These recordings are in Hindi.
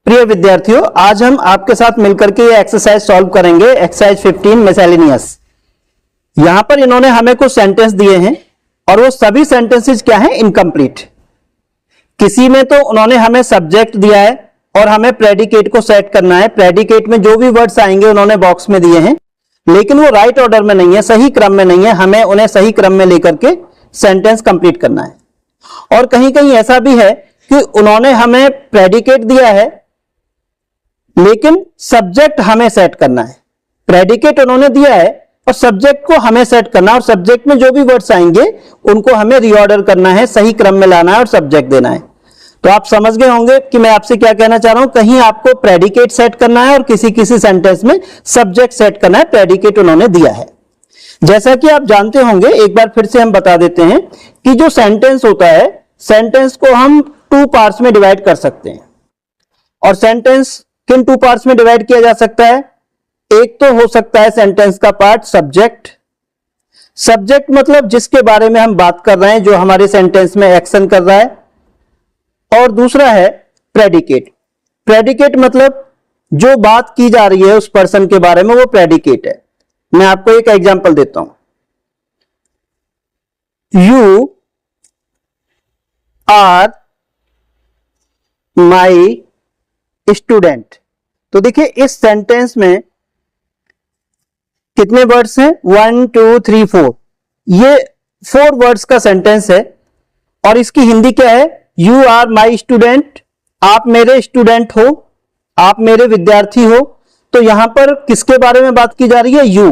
प्रिय विद्यार्थियों, आज हम आपके साथ मिलकर के ये एक्सरसाइज सॉल्व करेंगे। Exercise 15 miscellaneous. यहां पर इन्होंने हमें कुछ सेंटेंस दिए हैं और वो सभी सेंटेंसेस क्या हैं? इनकम्प्लीट। किसी में तो उन्होंने हमें सब्जेक्ट दिया है और हमें प्रेडिकेट को सेट करना है। प्रेडिकेट में जो भी वर्ड्स आएंगे उन्होंने बॉक्स में दिए हैं, लेकिन वो राइट ऑर्डर में नहीं है, सही क्रम में नहीं है। हमें उन्हें सही क्रम में लेकर के सेंटेंस कंप्लीट करना है। और कहीं कहीं ऐसा भी है कि उन्होंने हमें प्रेडिकेट दिया है लेकिन सब्जेक्ट हमें सेट करना है। प्रेडिकेट उन्होंने दिया है और सब्जेक्ट को हमें सेट करना है, और सब्जेक्ट में जो भी वर्ड्स आएंगे उनको हमें रीऑर्डर करना है, सही क्रम में लाना है और सब्जेक्ट देना है। तो आप समझ गए होंगे कि मैं आपसे क्या कहना चाह रहा हूं। कहीं आपको प्रेडिकेट सेट करना है और किसी किसी सेंटेंस में सब्जेक्ट सेट करना है। प्रेडिकेट उन्होंने दिया है। जैसा कि आप जानते होंगे, एक बार फिर से हम बता देते हैं कि जो सेंटेंस होता है, सेंटेंस को हम 2 पार्ट्स में डिवाइड कर सकते हैं। और सेंटेंस किन 2 पार्ट्स में डिवाइड किया जा सकता है? एक तो हो सकता है सेंटेंस का पार्ट सब्जेक्ट। सब्जेक्ट मतलब जिसके बारे में हम बात कर रहे हैं, जो हमारे सेंटेंस में एक्शन कर रहा है। और दूसरा है प्रेडिकेट। प्रेडिकेट मतलब जो बात की जा रही है उस पर्सन के बारे में, वो प्रेडिकेट है। मैं आपको एक एग्जांपल देता हूं। You are my student. तो देखिए इस सेंटेंस में कितने वर्ड्स हैं? 1 2 3 4। ये 4 वर्ड्स का सेंटेंस है। और इसकी हिंदी क्या है? You are my student. आप मेरे स्टूडेंट हो, आप मेरे विद्यार्थी हो। तो यहां पर किसके बारे में बात की जा रही है? यू।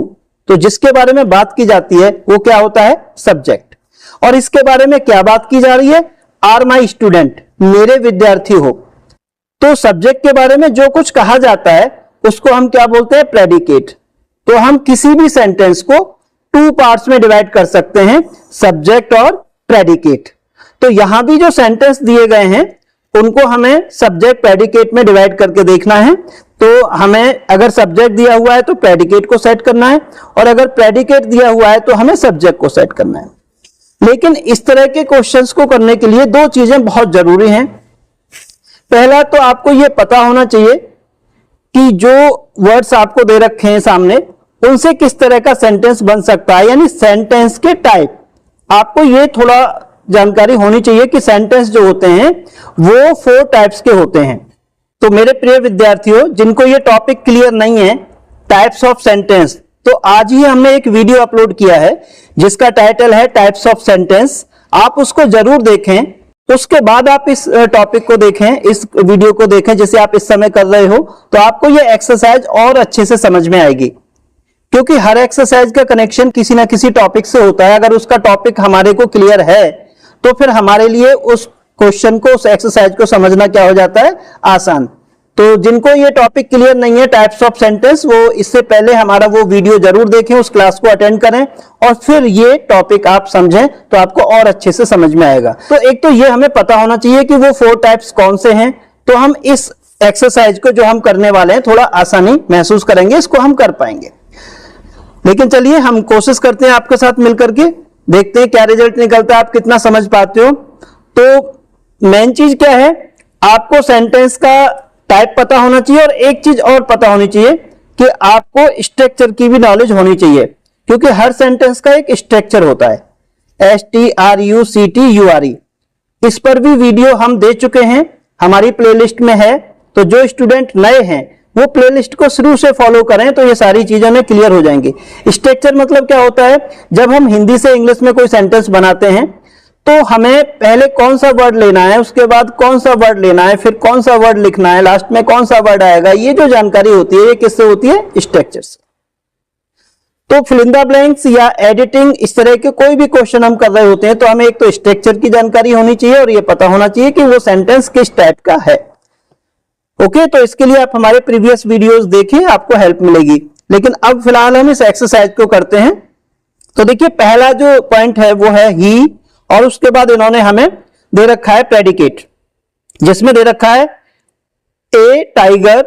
तो जिसके बारे में बात की जाती है वो क्या होता है? सब्जेक्ट। और इसके बारे में क्या बात की जा रही है? आर माई स्टूडेंट, मेरे विद्यार्थी हो। तो सब्जेक्ट के बारे में जो कुछ कहा जाता है उसको हम क्या बोलते हैं? प्रेडिकेट। तो हम किसी भी सेंटेंस को 2 पार्ट्स में डिवाइड कर सकते हैं, सब्जेक्ट और प्रेडिकेट। तो यहां भी जो सेंटेंस दिए गए हैं उनको हमें सब्जेक्ट प्रेडिकेट में डिवाइड करके देखना है। तो हमें अगर सब्जेक्ट दिया हुआ है तो प्रेडिकेट को सेट करना है, और अगर प्रेडिकेट दिया हुआ है तो हमें सब्जेक्ट को सेट करना है। लेकिन इस तरह के क्वेश्चंस को करने के लिए 2 चीजें बहुत जरूरी हैं। पहला तो आपको यह पता होना चाहिए कि जो वर्ड्स आपको दे रखे हैं सामने, उनसे किस तरह का सेंटेंस बन सकता है, यानी सेंटेंस के टाइप। आपको यह थोड़ा जानकारी होनी चाहिए कि सेंटेंस जो होते हैं वो 4 टाइप्स के होते हैं। तो मेरे प्रिय विद्यार्थियों, जिनको ये टॉपिक क्लियर नहीं है, टाइप्स ऑफ सेंटेंस, तो आज ही हमने एक वीडियो अपलोड किया है जिसका टाइटल है टाइप्स ऑफ सेंटेंस। आप उसको जरूर देखें, उसके बाद आप इस टॉपिक को देखें, इस वीडियो को देखें जिसे आप इस समय कर रहे हो। तो आपको यह एक्सरसाइज और अच्छे से समझ में आएगी, क्योंकि हर एक्सरसाइज का कनेक्शन किसी ना किसी टॉपिक से होता है। अगर उसका टॉपिक हमारे को क्लियर है तो फिर हमारे लिए उस क्वेश्चन को, उस एक्सरसाइज को समझना क्या हो जाता है? आसान। तो जिनको ये टॉपिक क्लियर नहीं है टाइप्स ऑफ सेंटेंस, वो इससे पहले हमारा वो वीडियो जरूर देखें, उस क्लास को अटेंड करें और फिर ये टॉपिक आप समझें तो आपको और अच्छे से समझ में आएगा। तो एक तो ये हमें पता होना चाहिए कि वो 4 टाइप्स कौन से हैं। तो हम इस एक्सरसाइज को जो हम करने वाले हैं थोड़ा आसानी महसूस करेंगे, इसको हम कर पाएंगे। लेकिन चलिए हम कोशिश करते हैं आपके साथ मिलकर के, देखते हैं क्या रिजल्ट निकलता है, आप कितना समझ पाते हो। तो मेन चीज क्या है? आपको सेंटेंस का टाइप पता होना चाहिए, और एक चीज और पता होनी चाहिए कि आपको स्ट्रक्चर की भी नॉलेज होनी चाहिए, क्योंकि हर सेंटेंस का एक स्ट्रक्चर होता है। STRUCTURE, इस पर भी वीडियो हम दे चुके हैं, हमारी प्लेलिस्ट में है। तो जो स्टूडेंट नए हैं वो प्लेलिस्ट को शुरू से फॉलो करें तो ये सारी चीजें में क्लियर हो जाएंगी। स्ट्रक्चर मतलब क्या होता है? जब हम हिंदी से इंग्लिश में कोई सेंटेंस बनाते हैं तो हमें पहले कौन सा वर्ड लेना है, उसके बाद कौन सा वर्ड लेना है, फिर कौन सा वर्ड लिखना है, लास्ट में कौन सा वर्ड आएगा, ये जो जानकारी होती है ये किससे होती है? स्ट्रक्चर से। तो फिल इन द ब्लैंक्स या एडिटिंग, इस तरह के कोई भी क्वेश्चन हम कर रहे होते हैं तो हमें एक तो स्ट्रक्चर की जानकारी होनी चाहिए और ये पता होना चाहिए कि वो सेंटेंस किस टाइप का है। ओके, तो इसके लिए आप हमारे प्रीवियस वीडियोस देखें, आपको हेल्प मिलेगी। लेकिन अब फिलहाल हम इस एक्सरसाइज को करते हैं। तो देखिए पहला जो पॉइंट है वो है ही, और उसके बाद इन्होंने हमें दे रखा है प्रेडिकेट, जिसमें दे रखा है a tiger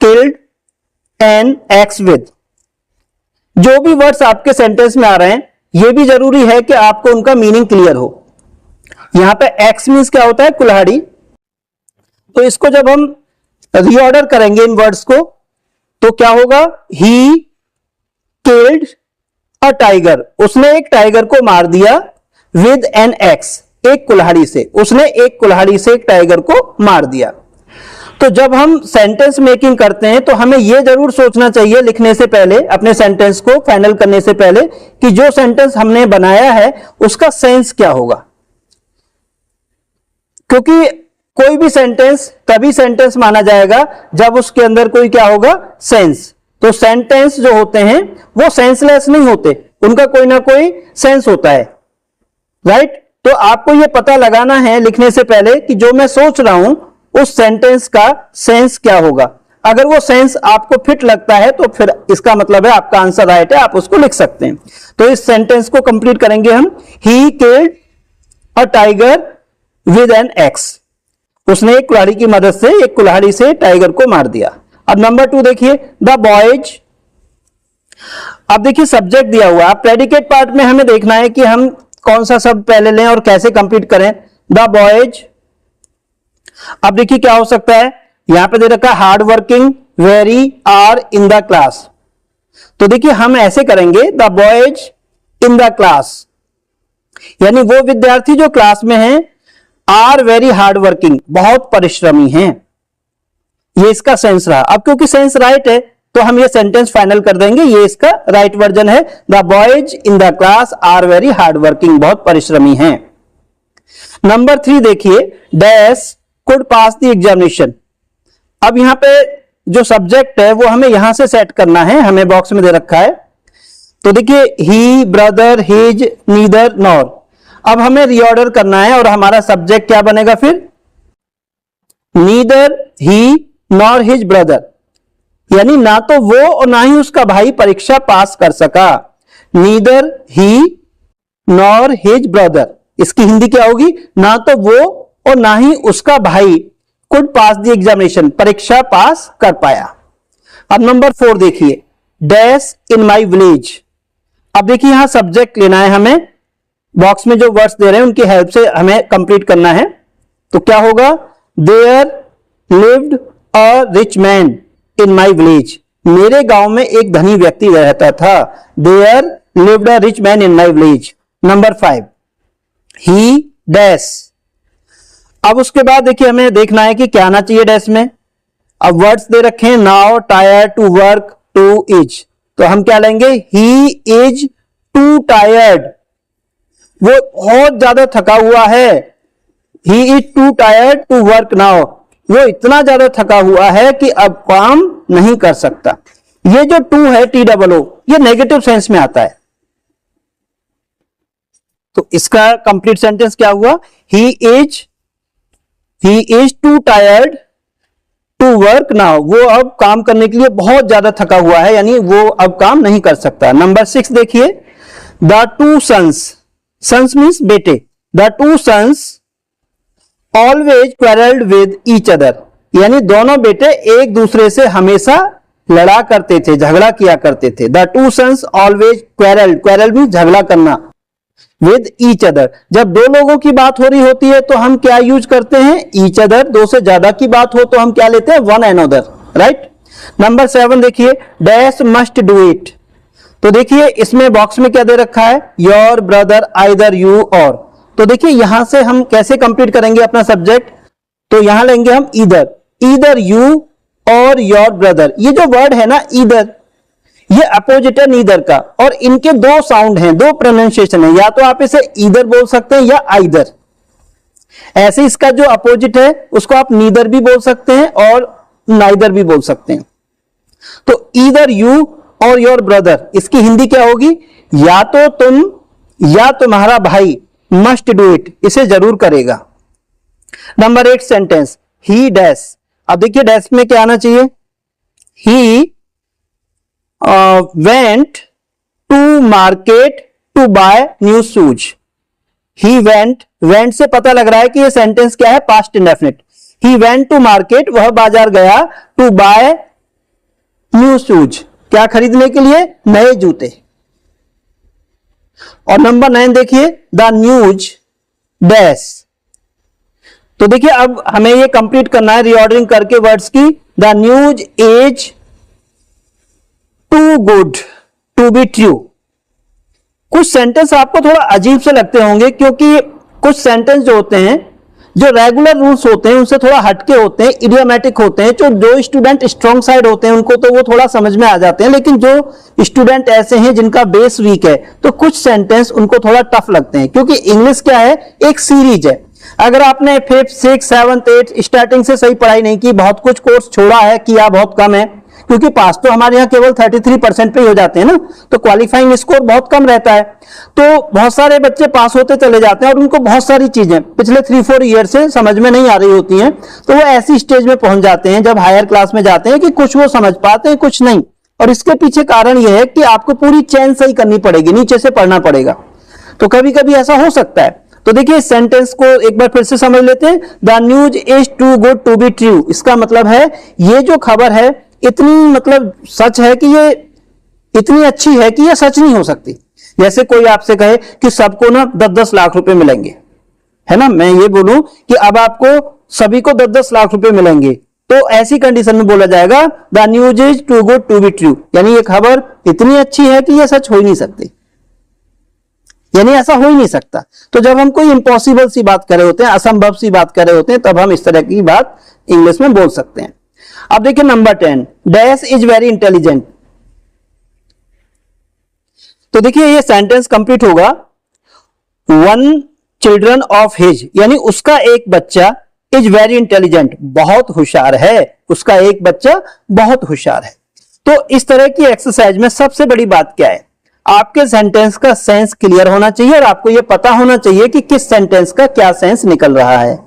killed an ox with. जो भी वर्ड्स आपके सेंटेंस में आ रहे हैं ये भी जरूरी है कि आपको उनका मीनिंग क्लियर हो। यहां पे एक्स मीन्स क्या होता है? कुल्हाड़ी। तो इसको जब हम रीऑर्डर करेंगे इन वर्ड्स को तो क्या होगा, ही किल्ड अ टाइगर, उसने एक टाइगर को मार दिया, विद एन एक्स, एक कुल्हाड़ी से, उसने एक कुल्हाड़ी से एक टाइगर को मार दिया। तो जब हम सेंटेंस मेकिंग करते हैं तो हमें यह जरूर सोचना चाहिए लिखने से पहले, अपने सेंटेंस को फाइनल करने से पहले, कि जो सेंटेंस हमने बनाया है उसका सेंस क्या होगा। क्योंकि कोई भी सेंटेंस तभी सेंटेंस माना जाएगा जब उसके अंदर कोई क्या होगा, सेंस। तो सेंटेंस जो होते हैं वो सेंसलेस नहीं होते, उनका कोई ना कोई सेंस होता है, राइट। तो आपको यह पता लगाना है लिखने से पहले कि जो मैं सोच रहा हूं उस सेंटेंस का सेंस क्या होगा। अगर वो सेंस आपको फिट लगता है तो फिर इसका मतलब है आपका आंसर राइट है, आप उसको लिख सकते हैं। तो इस सेंटेंस को कंप्लीट करेंगे हम, he killed a tiger with an axe, उसने एक कुल्हाड़ी की मदद से, एक कुल्हाड़ी से टाइगर को मार दिया। अब नंबर 2 देखिए, द बॉयज। अब देखिए सब्जेक्ट दिया हुआ, अब प्रेडिकेट पार्ट में हमें देखना है कि हम कौन सा शब्द पहले लें और कैसे कंप्लीट करें। द बॉयज, अब देखिए क्या हो सकता है, यहां पे दे रखा है hard working, very, are in the class. तो देखिए हम ऐसे करेंगे, the boys in the class, यानी वो विद्यार्थी जो क्लास में हैं, आर वेरी हार्ड वर्किंग, बहुत परिश्रमी हैं। ये इसका सेंस रहा। अब क्योंकि सेंस राइट है तो हम ये सेंटेंस फाइनल कर देंगे, ये इसका राइट वर्जन है, the boys in the class are very hard working, बहुत परिश्रमी हैं। नंबर 3 देखिए, dash could pass the examination. अब यहां पे जो सब्जेक्ट है वो हमें यहां से सेट करना है, हमें बॉक्स में दे रखा है। तो देखिए ही, ब्रदर, हिज, नीदर, नॉर। अब हमें रीऑर्डर करना है और हमारा सब्जेक्ट क्या बनेगा फिर, नीदर ही नॉर हिज ब्रदर, यानी ना तो वो और ना ही उसका भाई परीक्षा पास कर सका। नीदर ही नॉर हिज ब्रदर, इसकी हिंदी क्या होगी, ना तो वो और ना ही उसका भाई कुड पास द एग्जामिनेशन, परीक्षा पास कर पाया। अब नंबर 4 देखिए, डैश इन माई विलेज। अब देखिए यहां सब्जेक्ट लेना है हमें, बॉक्स में जो वर्ड्स दे रहे हैं उनकी हेल्प से हमें कंप्लीट करना है। तो क्या होगा, there lived a rich man in my village, मेरे गांव में एक धनी व्यक्ति रहता था। There lived a rich man in my village. Number 5, he dash. अब उसके बाद देखिए हमें देखना है कि क्या आना चाहिए डैश में। अब वर्ड्स दे रखे हैं, now, tired, to work, too is. तो हम क्या लेंगे, ही इज टू टायर्ड, वो बहुत ज्यादा थका हुआ है। He is too tired to work now, वो इतना ज्यादा थका हुआ है कि अब काम नहीं कर सकता। ये जो टू है, TOO, ये नेगेटिव सेंस में आता है। तो इसका कंप्लीट सेंटेंस क्या हुआ, he is too tired to work now, वो अब काम करने के लिए बहुत ज्यादा थका हुआ है, यानी वो अब काम नहीं कर सकता। नंबर 6 देखिए, the two sons, sons means बेटे, the two sons always quarrelled with each other, यानी दोनों बेटे एक दूसरे से हमेशा लड़ा करते थे, झगड़ा किया करते थे। The two sons always quarrelled, quarrelled means झगड़ा करना, विद ईच अदर। जब दो लोगों की बात हो रही होती है तो हम क्या यूज करते हैं, ईच अदर। दो से ज्यादा की बात हो तो हम क्या लेते हैं, वन अनदर, राइट। नंबर 7 देखिए, डैश मस्ट डू इट। तो देखिए इसमें बॉक्स में क्या दे रखा है, योर ब्रदर, आइदर, यू, और। तो देखिए यहां से हम कैसे कंप्लीट करेंगे अपना सब्जेक्ट, तो यहां लेंगे हम ईदर यू और योर ब्रदर। ये जो वर्ड है ना ईदर, ये अपोजिट है नीदर का, और इनके दो साउंड हैं, दो प्रोनाउंसिएशन है, या तो आप इसे ईदर बोल सकते हैं या आइदर। ऐसे इसका जो अपोजिट है उसको आप नीदर भी बोल सकते हैं और नाइदर भी बोल सकते हैं। तो ईदर यू और योर ब्रदर, इसकी हिंदी क्या होगी, या तो तुम या तुम्हारा भाई मस्ट डू इट, इसे जरूर करेगा। Number 8 sentence, he dash. अब देखिए डैश में क्या आना चाहिए, he went to market to buy new shoes. He went से पता लग रहा है कि ये सेंटेंस क्या है, past indefinite. He went to market, वह बाजार गया, टू बाय न्यू शूज, क्या खरीदने के लिए, नए जूते। और नंबर 9 देखिए, द न्यूज डैश। तो देखिए अब हमें ये कंप्लीट करना है रीऑर्डरिंग करके वर्ड्स की। The news is too good to be true. कुछ सेंटेंस आपको थोड़ा अजीब से लगते होंगे क्योंकि कुछ सेंटेंस जो होते हैं, जो रेगुलर रूल्स होते हैं उनसे थोड़ा हटके होते हैं, इडियोमेटिक होते हैं। जो स्टूडेंट स्ट्रॉन्ग साइड होते हैं उनको तो वो थोड़ा समझ में आ जाते हैं, लेकिन जो स्टूडेंट ऐसे हैं जिनका बेस वीक है तो कुछ सेंटेंस उनको थोड़ा टफ लगते हैं, क्योंकि इंग्लिश क्या है, एक सीरीज है। अगर आपने 5th 6th 7th 8th starting से सही पढ़ाई नहीं की, बहुत कुछ कोर्स छोड़ा है, किया बहुत कम है, क्योंकि पास तो हमारे यहाँ केवल 33% पे हो जाते हैं ना, तो क्वालिफाइंग स्कोर बहुत कम रहता है। तो बहुत सारे बच्चे पास होते चले जाते हैं और उनको बहुत सारी चीजें पिछले 3-4 ईयर से समझ में नहीं आ रही होती हैं, तो वो ऐसी स्टेज में पहुंच जाते हैं जब हायर क्लास में जाते हैं कि कुछ वो समझ पाते हैं, कुछ नहीं। और इसके पीछे कारण यह है कि आपको पूरी चेन सही करनी पड़ेगी, नीचे से पढ़ना पड़ेगा। तो कभी कभी ऐसा हो सकता है। तो देखिए इस सेंटेंस को एक बार फिर से समझ लेते हैं। The news is too good to be true. इसका मतलब है ये जो खबर है इतनी मतलब सच है कि ये इतनी अच्छी है कि ये सच नहीं हो सकती। जैसे कोई आपसे कहे कि सबको ना 10-10 लाख रुपए मिलेंगे, है ना, मैं ये बोलूं कि अब आपको सभी को 10-10 लाख रुपए मिलेंगे, तो ऐसी कंडीशन में बोला जाएगा the news is too good to be true, यानी ये खबर इतनी अच्छी है कि ये सच हो ही नहीं सकती, यानी ऐसा हो ही नहीं सकता। तो जब हम कोई इंपॉसिबल सी बात कर रहे होते हैं, असंभव सी बात कर रहे होते हैं, तब हम इस तरह की बात इंग्लिश में बोल सकते हैं। अब देखिए number 10, dash is very intelligent. तो देखिए ये सेंटेंस कंप्लीट होगा वन चिल्ड्रन ऑफ हिज, यानी उसका एक बच्चा इज वेरी इंटेलिजेंट, बहुत होशियार है, उसका एक बच्चा बहुत होशियार है। तो इस तरह की एक्सरसाइज में सबसे बड़ी बात क्या है, आपके सेंटेंस का सेंस क्लियर होना चाहिए और आपको यह पता होना चाहिए कि किस सेंटेंस का क्या सेंस निकल रहा है।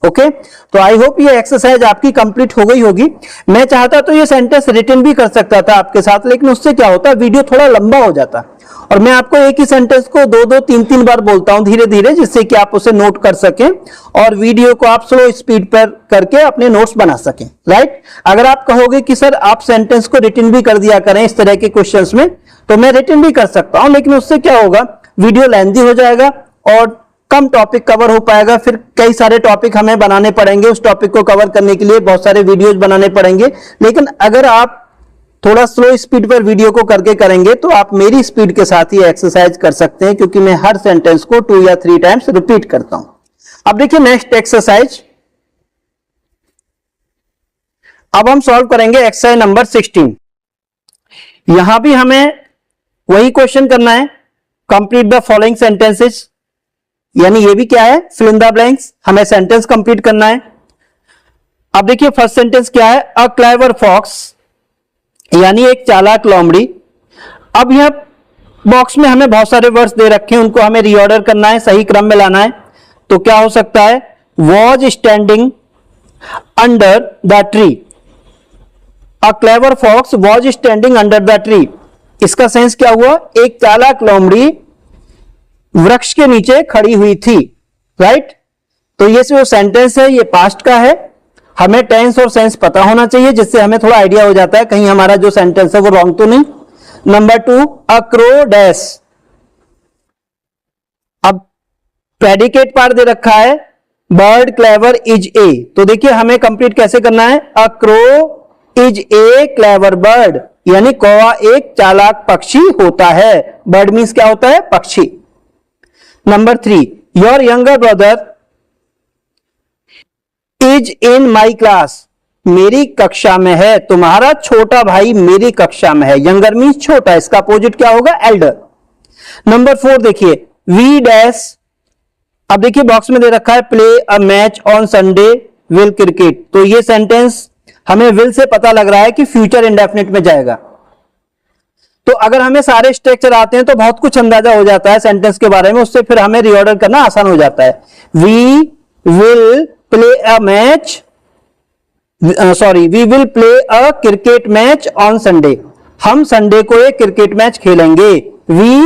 ओके, तो आई होप ये एक्सरसाइज आपकी कंप्लीट हो गई होगी। मैं चाहता तो ये सेंटेंस रिटन भी कर सकता था आपके साथ, लेकिन उससे क्या होता, वीडियो थोड़ा लंबा हो जाता, और मैं आपको एक ही सेंटेंस को 2-2 3-3 बार बोलता हूं धीरे धीरे, जिससे कि आप उसे नोट कर सकें और वीडियो को आप स्लो स्पीड पर करके अपने नोट्स बना सकें। राइट, अगर आप कहोगे कि सर आप सेंटेंस को रिटन भी कर दिया करें इस तरह के क्वेश्चंस में, तो मैं रिटन भी कर सकता हूं, लेकिन उससे क्या होगा, वीडियो लेंथी हो जाएगा और कम टॉपिक कवर हो पाएगा। फिर कई सारे टॉपिक हमें बनाने पड़ेंगे, उस टॉपिक को कवर करने के लिए बहुत सारे वीडियोज बनाने पड़ेंगे। लेकिन अगर आप थोड़ा स्लो स्पीड पर वीडियो को करके करेंगे तो आप मेरी स्पीड के साथ ही एक्सरसाइज कर सकते हैं, क्योंकि मैं हर सेंटेंस को 2 या 3 टाइम्स रिपीट करता हूं। अब देखिए नेक्स्ट एक्सरसाइज, अब हम सॉल्व करेंगे एक्सरसाइज नंबर 16। यहां भी हमें वही क्वेश्चन करना है, कंप्लीट द फॉलोइंग सेंटेंसेस, यानी ये भी क्या है, फिल इन द ब्लैंक्स, हमें सेंटेंस कंप्लीट करना है। अब देखिए फर्स्ट सेंटेंस क्या है, अ क्लेवर फॉक्स, यानी एक चालाक लोमड़ी। अब यह बॉक्स में हमें बहुत सारे वर्ड्स दे रखे हैं, उनको हमें रीऑर्डर करना है, सही क्रम में लाना है। तो क्या हो सकता है, was standing under the tree, a clever fox was standing under the tree. इसका सेंस क्या हुआ, एक चालाक लोमड़ी वृक्ष के नीचे खड़ी हुई थी। राइट, तो ये जो सेंटेंस है ये पास्ट का है, हमें टेंस और सेंस पता होना चाहिए, जिससे हमें थोड़ा आइडिया हो जाता है कहीं हमारा जो सेंटेंस है वो रॉन्ग तो नहीं। नंबर 2, अ क्रो डैश, अब प्रेडिकेट पार्ट दे रखा है, बर्ड क्लेवर इज ए, तो देखिए हमें कंप्लीट कैसे करना है, a crow is a clever bird, यानी कौवा एक चालाक पक्षी होता है। बर्ड मीन्स क्या होता है, पक्षी। Number 3, your younger brother is in my class, मेरी कक्षा में है, तुम्हारा छोटा भाई मेरी कक्षा में है। यंगर मीन्स छोटा, इसका अपोजिट क्या होगा, एल्डर। नंबर 4 देखिए, वी डैश, अब देखिए बॉक्स में दे रखा है play a match on Sunday will cricket, तो ये सेंटेंस हमें विल से पता लग रहा है कि फ्यूचर इंडेफिनिट में जाएगा। तो अगर हमें सारे स्ट्रक्चर आते हैं तो बहुत कुछ अंदाजा हो जाता है सेंटेंस के बारे में, उससे फिर हमें रीऑर्डर करना आसान हो जाता है। We will play a match, sorry, we will play a cricket match on Sunday, हम संडे को एक क्रिकेट मैच खेलेंगे। We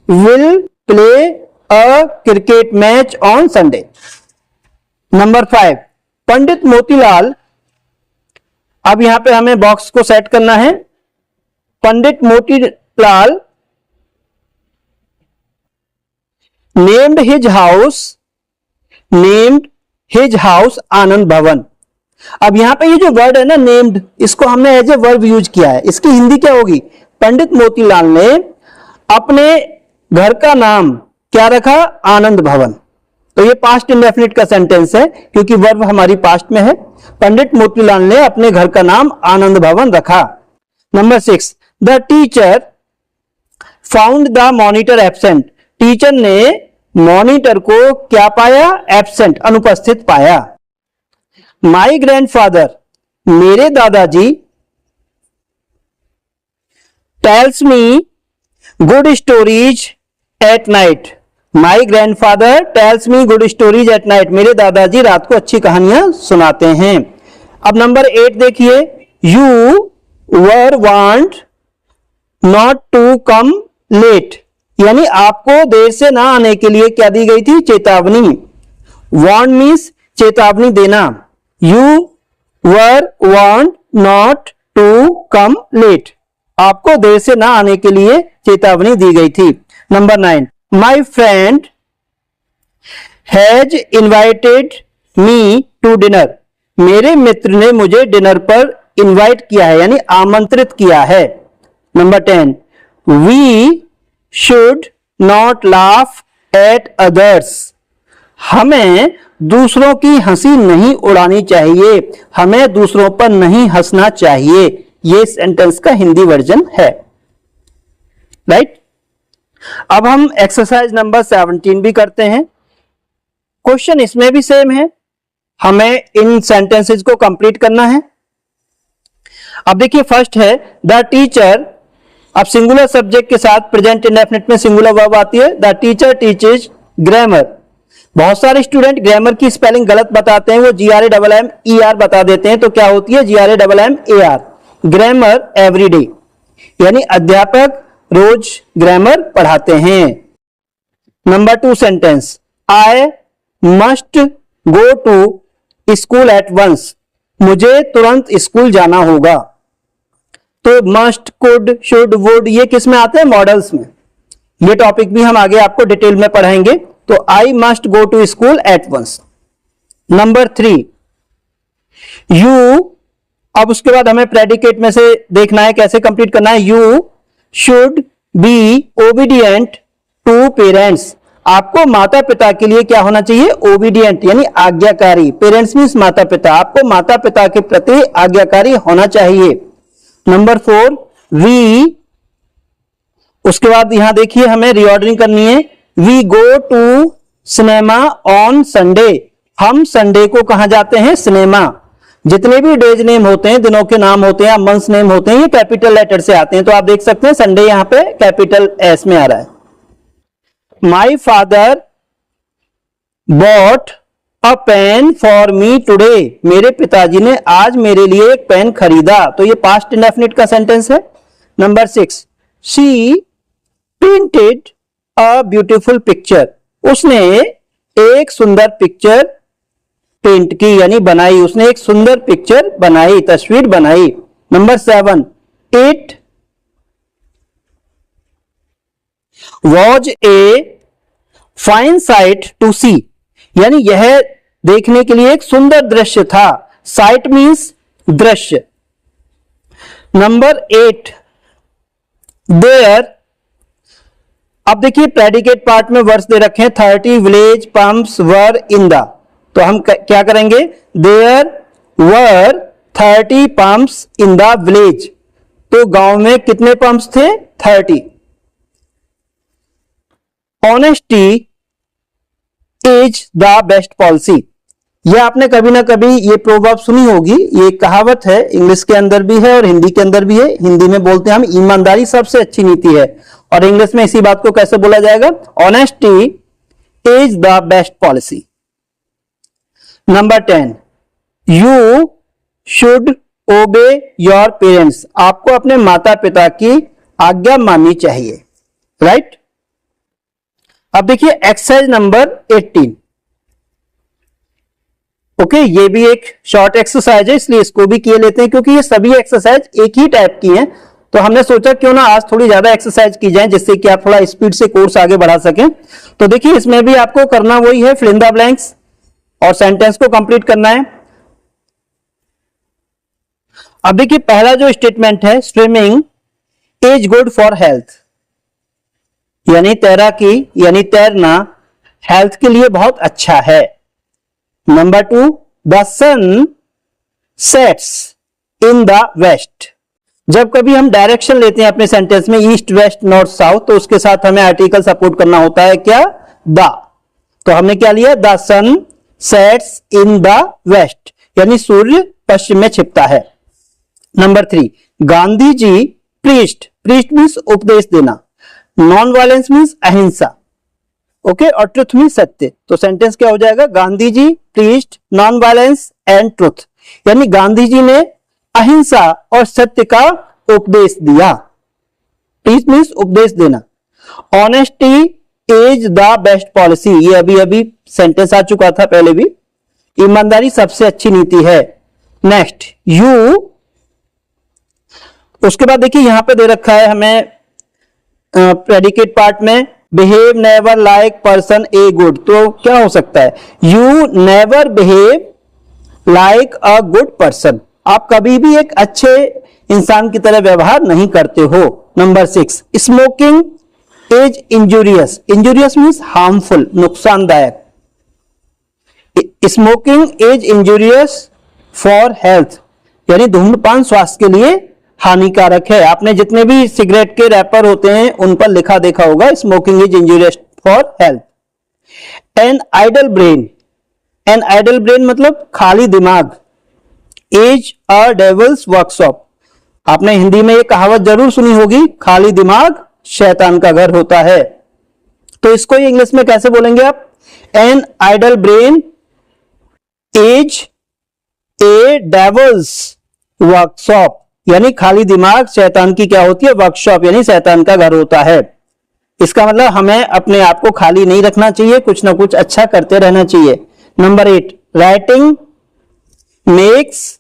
will play a cricket match on Sunday. Number 5, Pandit Motilal, अब यहां पे हमें बॉक्स को सेट करना है। Pandit Motilal named his house, named his house Anand Bhavan. अब यहां पे ये जो वर्ड है ना नेम्ड, इसको हमने एज ए वर्ब यूज किया है। इसकी हिंदी क्या होगी? पंडित मोतीलाल ने अपने घर का नाम क्या रखा? आनंद भवन। तो ये पास्ट इंडेफिनिट का सेंटेंस है क्योंकि वर्ब हमारी पास्ट में है। पंडित मोतीलाल ने अपने घर का नाम आनंद भवन रखा। Number 6, the teacher found the monitor absent. Teacher ने मॉनिटर को क्या पाया? एब्सेंट, अनुपस्थित पाया। माई ग्रैंडफादर, मेरे दादाजी, tells me good stories at night. My grandfather tells me good stories at night. मेरे दादाजी रात को अच्छी कहानियां सुनाते हैं। अब नंबर 8 देखिए, you were warned not to come late, यानी आपको देर से ना आने के लिए क्या दी गई थी? चेतावनी। वांट मीन्स चेतावनी देना। You were warned not to come late, आपको देर से ना आने के लिए चेतावनी दी गई थी। Number 9, my friend has invited me to dinner. मेरे मित्र ने मुझे डिनर पर इनवाइट किया है, यानी आमंत्रित किया है। Number 10, we should not laugh at others. हमें दूसरों की हंसी नहीं उड़ानी चाहिए, हमें दूसरों पर नहीं हंसना चाहिए। ये सेंटेंस का हिंदी वर्जन है। राइट। अब हम एक्सरसाइज नंबर 17 भी करते हैं। क्वेश्चन इसमें भी सेम है, हमें इन सेंटेंसेस को कंप्लीट करना है। अब देखिए फर्स्ट है द टीचर। अब सिंगुलर सब्जेक्ट के साथ प्रेजेंट इंडेफिनिट में सिंगुलर वर्ब आती है। The teacher teaches grammar. बहुत सारे स्टूडेंट ग्रामर की स्पेलिंग गलत बताते हैं, वो GRAMMER बता देते हैं। तो क्या होती है? GRAMMAR। ग्रामर एवरीडे, यानी अध्यापक रोज ग्रामर पढ़ाते हैं। Number 2 sentence, I must go to school at once. मुझे तुरंत स्कूल जाना होगा। तो मस्ट, कुड, शुड, वुड ये किस में आते हैं? मॉडल्स में। ये टॉपिक भी हम आगे आपको डिटेल में पढ़ाएंगे। तो I must go to school at once. Number 3, you. अब उसके बाद हमें प्रेडिकेट में से देखना है कैसे कंप्लीट करना है। You should be obedient to parents. आपको माता पिता के लिए क्या होना चाहिए? ओबीडियंट, यानी आज्ञाकारी। पेरेंट्स मीन्स माता पिता। आपको माता पिता के प्रति आज्ञाकारी होना चाहिए। Number 4, we. उसके बाद यहां देखिए हमें रीऑर्डरिंग करनी है। We go to cinema on Sunday. हम संडे को कहां जाते हैं? सिनेमा। जितने भी डेज नेम होते हैं, दिनों के नाम होते हैं, मंथ्स नेम होते हैं, ये कैपिटल लेटर से आते हैं। तो आप देख सकते हैं संडे यहां पे कैपिटल एस में आ रहा है। My father bought a pen for me today. मेरे पिताजी ने आज मेरे लिए एक पेन खरीदा। तो ये पास्ट इंडेफिनिट का सेंटेंस है। Number 6, she painted a beautiful picture. उसने एक सुंदर पिक्चर पेंट की, यानी बनाई। उसने एक सुंदर पिक्चर बनाई, तस्वीर बनाई। Number 7, it was a fine sight to see. यानी यह देखने के लिए एक सुंदर दृश्य था। साइट मीन्स दृश्य। Number 8, there. अब देखिए प्रेडिकेट पार्ट में वर्ड्स दे रखे हैं। 30 village pumps were in the. तो हम क्या करेंगे? There were 30 pumps in the village. तो गांव में कितने पंप्स थे? 30। Honesty is the best policy. यह आपने कभी ना कभी ये प्रोवर्ब सुनी होगी। ये कहावत है, इंग्लिश के अंदर भी है और हिंदी के अंदर भी है। हिंदी में बोलते हैं हम ईमानदारी सबसे अच्छी नीति है, और इंग्लिश में इसी बात को कैसे बोला जाएगा? Honesty is the best policy. Number 10, you should ओबे योर पेरेंट्स। आपको अपने माता पिता की आज्ञा माननी चाहिए। राइट। अब देखिए एक्सरसाइज नंबर 18। ओके, ये भी एक शॉर्ट एक्सरसाइज है, इसलिए इसको भी किए लेते हैं क्योंकि ये सभी एक्सरसाइज एक ही टाइप की हैं। तो हमने सोचा क्यों ना आज थोड़ी ज्यादा एक्सरसाइज की जाए, जिससे कि आप थोड़ा स्पीड से कोर्स आगे बढ़ा सकें। तो देखिए इसमें भी आपको करना वही है, फिल इन द ब्लैंक्स। और सेंटेंस को कंप्लीट करना है। अब देखिए पहला जो स्टेटमेंट है, swimming is good for health, यानी तैराकी यानी तैरना हेल्थ के लिए बहुत अच्छा है। Number 2, the sun sets in the west. जब कभी हम डायरेक्शन लेते हैं अपने सेंटेंस में ईस्ट वेस्ट नॉर्थ साउथ, तो उसके साथ हमें आर्टिकल सपोर्ट करना होता है क्या, द। तो हमने क्या लिया, the sun sets in the west, यानी सूर्य पश्चिम में छिपता है। Number 3, Gandhi ji preached, preached means उपदेश देना, नॉन वायलेंस मीन्स अहिंसा, ओके, और ट्रुथ मीन्स सत्य। तो सेंटेंस क्या हो जाएगा, Gandhi ji preached non violence and truth, यानी गांधी जी ने अहिंसा और सत्य का उपदेश दिया। प्रीच मीन्स उपदेश देना। Honesty is the best policy, ये अभी अभी सेंटेंस आ चुका था पहले भी। ईमानदारी सबसे अच्छी नीति है। नेक्स्ट, यू, उसके बाद देखिए यहां पे दे रखा है हमें प्रेडिकेट पार्ट में, behave never like person a good. तो क्या हो सकता है, you never behave like a good person, आप कभी भी एक अच्छे इंसान की तरह व्यवहार नहीं करते हो। Number 6, smoking is injurious, injurious means harmful, नुकसानदायक। Smoking is injurious for health, यानी धूम्रपान स्वास्थ्य के लिए हानिकारक है। आपने जितने भी सिगरेट के रैपर होते हैं उन पर लिखा देखा होगा, smoking is injurious for health. An idle brain, an idle brain मतलब खाली दिमाग, इज अ डेविल्स वर्कशॉप, आपने हिंदी में ये कहावत जरूर सुनी होगी, खाली दिमाग शैतान का घर होता है। तो इसको इंग्लिश में कैसे बोलेंगे आप, an idle brain is a devil's workshop, यानी खाली दिमाग शैतान की क्या होती है, वर्कशॉप, यानी शैतान का घर होता है। इसका मतलब हमें अपने आप को खाली नहीं रखना चाहिए, कुछ ना कुछ अच्छा करते रहना चाहिए। Number 8, writing makes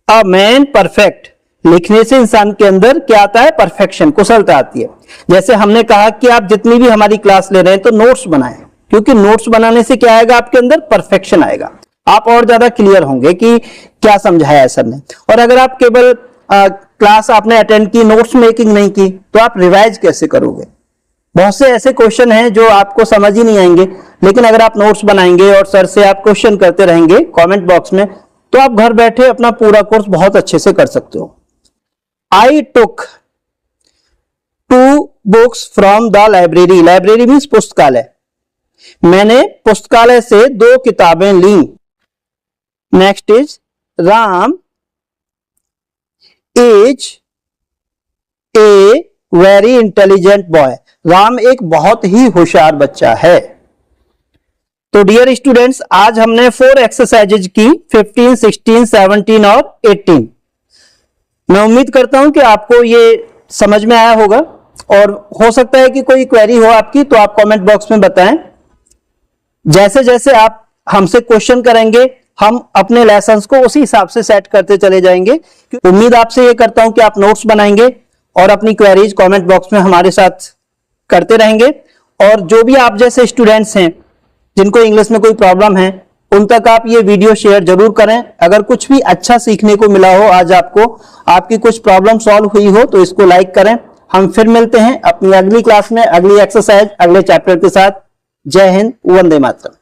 a man perfect, लिखने से इंसान के अंदर क्या आता है, परफेक्शन, कुशलता आती है। जैसे हमने कहा कि आप जितनी भी हमारी क्लास ले रहे हैं तो नोट्स बनाएं, क्योंकि नोट्स बनाने से क्या आएगा, आपके अंदर परफेक्शन आएगा, आप और ज्यादा क्लियर होंगे कि क्या समझाया है सर ने। और अगर आप केवल क्लास आपने अटेंड की, नोट्स मेकिंग नहीं की, तो आप रिवाइज कैसे करोगे। बहुत से ऐसे क्वेश्चन हैं जो आपको समझ ही नहीं आएंगे, लेकिन अगर आप नोट्स बनाएंगे और सर से आप क्वेश्चन करते रहेंगे कमेंट बॉक्स में, तो आप घर बैठे अपना पूरा कोर्स बहुत अच्छे से कर सकते हो। I took 2 books from the library, library means पुस्तकालय, मैंने पुस्तकालय से 2 किताबें ली। Next is Ram is a very intelligent boy, Ram एक बहुत ही होशियार बच्चा है। तो डियर स्टूडेंट्स, आज हमने 4 एक्सरसाइजेज की, 15, 16, 17 और 18। मैं उम्मीद करता हूं कि आपको ये समझ में आया होगा, और हो सकता है कि कोई क्वेरी हो आपकी तो आप कमेंट बॉक्स में बताएं। जैसे जैसे आप हमसे क्वेश्चन करेंगे, हम अपने लेसन्स को उसी हिसाब से सेट करते चले जाएंगे। उम्मीद आपसे ये करता हूं कि आप नोट्स बनाएंगे और अपनी क्वेरीज कमेंट बॉक्स में हमारे साथ करते रहेंगे। और जो भी आप जैसे स्टूडेंट्स हैं जिनको इंग्लिश में कोई प्रॉब्लम है, उन तक आप ये वीडियो शेयर जरूर करें। अगर कुछ भी अच्छा सीखने को मिला हो आज आपको, आपकी कुछ प्रॉब्लम सॉल्व हुई हो, तो इसको लाइक करें। हम फिर मिलते हैं अपनी अगली क्लास में, अगली एक्सरसाइज, अगले चैप्टर के साथ। जय हिंद, वंदे मातरम।